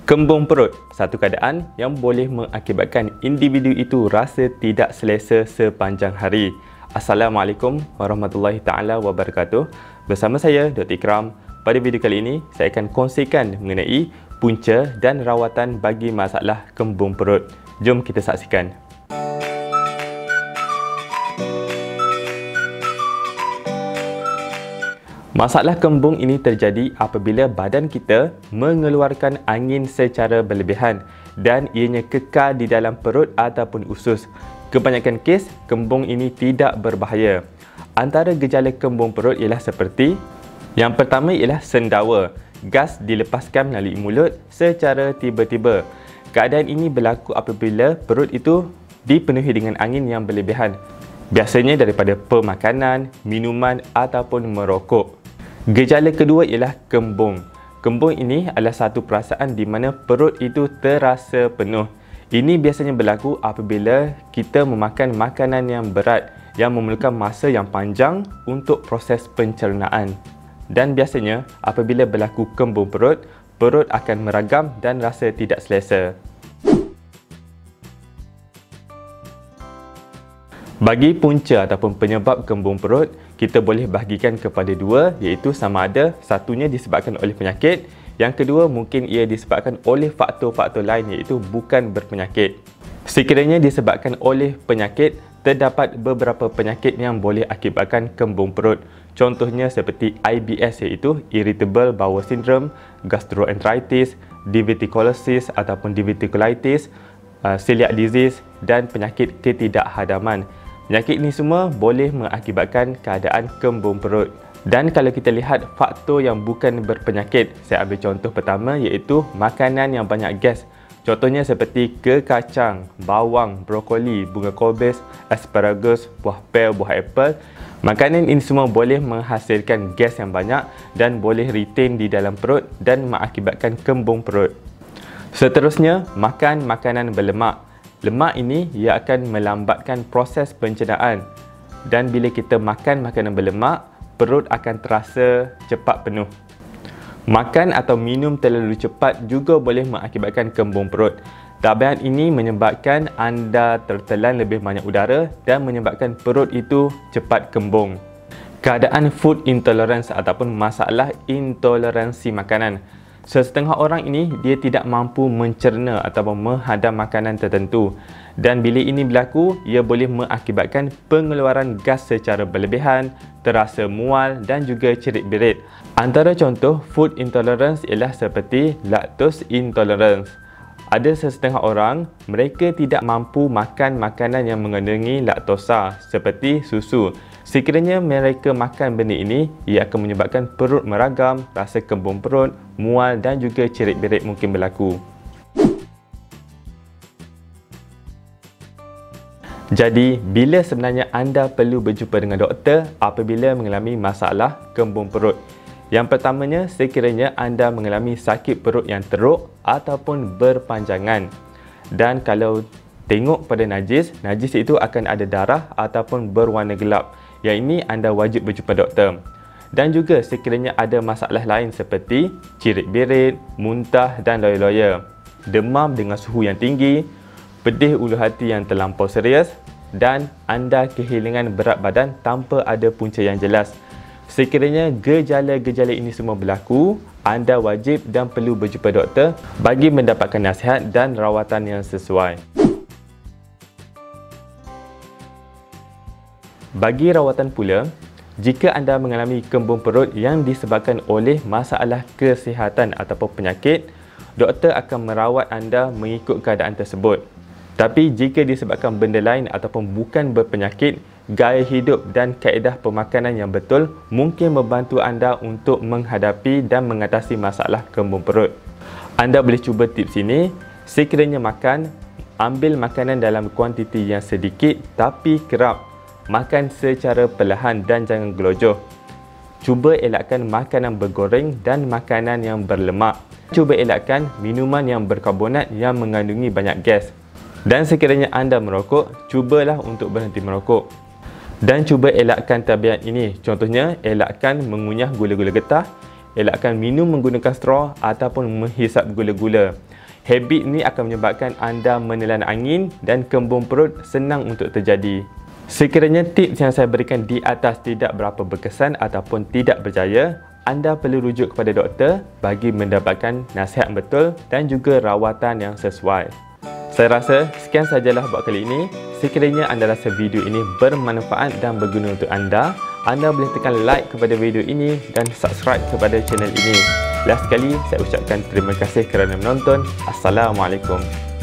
Kembung perut, satu keadaan yang boleh mengakibatkan individu itu rasa tidak selesa sepanjang hari. Assalamualaikum warahmatullahi taala wabarakatuh. Bersama saya Dr. Ikram. Pada video kali ini, saya akan kongsikan mengenai punca dan rawatan bagi masalah kembung perut. Jom kita saksikan. Masalah kembung ini terjadi apabila badan kita mengeluarkan angin secara berlebihan dan ianya kekal di dalam perut ataupun usus. Kebanyakan kes, kembung ini tidak berbahaya. Antara gejala kembung perut ialah seperti yang pertama ialah sendawa. Gas dilepaskan melalui mulut secara tiba-tiba. Keadaan ini berlaku apabila perut itu dipenuhi dengan angin yang berlebihan. Biasanya daripada pemakanan, minuman ataupun merokok. Gejala kedua ialah kembung. Kembung ini adalah satu perasaan di mana perut itu terasa penuh. Ini biasanya berlaku apabila kita memakan makanan yang berat yang memerlukan masa yang panjang untuk proses pencernaan. Dan biasanya apabila berlaku kembung perut, perut akan meragam dan rasa tidak selesa. Bagi punca ataupun penyebab kembung perut, kita boleh bahagikan kepada dua, iaitu sama ada satunya disebabkan oleh penyakit, yang kedua mungkin ia disebabkan oleh faktor-faktor lain iaitu bukan berpenyakit. Sekiranya disebabkan oleh penyakit, terdapat beberapa penyakit yang boleh akibatkan kembung perut. Contohnya seperti IBS iaitu Irritable Bowel Syndrome, Gastroenteritis, Diverticulosis ataupun Diverticulitis, Celiac Disease dan penyakit ketidakhadaman. Penyakit ini semua boleh mengakibatkan keadaan kembung perut. Dan kalau kita lihat faktor yang bukan berpenyakit, saya ambil contoh pertama iaitu makanan yang banyak gas. Contohnya seperti kekacang, bawang, brokoli, bunga kobis, asparagus, buah pil, buah apple. Makanan ini semua boleh menghasilkan gas yang banyak dan boleh retain di dalam perut dan mengakibatkan kembung perut. Seterusnya, makan makanan berlemak. Lemak ini ia akan melambatkan proses pencernaan dan bila kita makan makanan berlemak, perut akan terasa cepat penuh. Makan atau minum terlalu cepat juga boleh mengakibatkan kembung perut. Tabiat ini menyebabkan anda tertelan lebih banyak udara dan menyebabkan perut itu cepat kembung. Keadaan food intolerance ataupun masalah intoleransi makanan. Sesetengah orang ini dia tidak mampu mencerna ataupun menghadam makanan tertentu dan bila ini berlaku, ia boleh mengakibatkan pengeluaran gas secara berlebihan, terasa mual dan juga cerit-berit. Antara contoh food intolerance ialah seperti lactose intolerance. Ada sesetengah orang, mereka tidak mampu makan makanan yang mengandungi laktosa seperti susu. Sekiranya mereka makan benda ini, ia akan menyebabkan perut meragam, rasa kembung perut, mual dan juga cerit-berit mungkin berlaku. Jadi, bila sebenarnya anda perlu berjumpa dengan doktor apabila mengalami masalah kembung perut? Yang pertamanya, sekiranya anda mengalami sakit perut yang teruk ataupun berpanjangan. Dan kalau tengok pada najis, najis itu akan ada darah ataupun berwarna gelap. Yang ini anda wajib berjumpa doktor. Dan juga sekiranya ada masalah lain seperti cirit-berit, muntah dan loya-loya, demam dengan suhu yang tinggi, pedih ulu hati yang terlampau serius dan anda kehilangan berat badan tanpa ada punca yang jelas. Sekiranya gejala-gejala ini semua berlaku, anda wajib dan perlu berjumpa doktor bagi mendapatkan nasihat dan rawatan yang sesuai. Bagi rawatan pula, jika anda mengalami kembung perut yang disebabkan oleh masalah kesihatan ataupun penyakit, doktor akan merawat anda mengikut keadaan tersebut. Tapi jika disebabkan benda lain ataupun bukan berpenyakit, gaya hidup dan kaedah pemakanan yang betul mungkin membantu anda untuk menghadapi dan mengatasi masalah kembung perut. Anda boleh cuba tips ini. Sekiranya makan, ambil makanan dalam kuantiti yang sedikit tapi kerap. Makan secara perlahan dan jangan gelojoh. Cuba elakkan makanan bergoreng dan makanan yang berlemak. Cuba elakkan minuman yang berkarbonat yang mengandungi banyak gas. Dan sekiranya anda merokok, cubalah untuk berhenti merokok. Dan cuba elakkan tabiat ini. Contohnya, elakkan mengunyah gula-gula getah, elakkan minum menggunakan straw ataupun menghisap gula-gula. Habit ni akan menyebabkan anda menelan angin dan kembung perut senang untuk terjadi. Sekiranya tips yang saya berikan di atas tidak berapa berkesan ataupun tidak berjaya, anda perlu rujuk kepada doktor bagi mendapatkan nasihat betul dan juga rawatan yang sesuai. Saya rasa sekian sajalah buat kali ini. Sekiranya anda rasa video ini bermanfaat dan berguna untuk anda boleh tekan like kepada video ini dan subscribe kepada channel ini. Last sekali, saya ucapkan terima kasih kerana menonton. Assalamualaikum.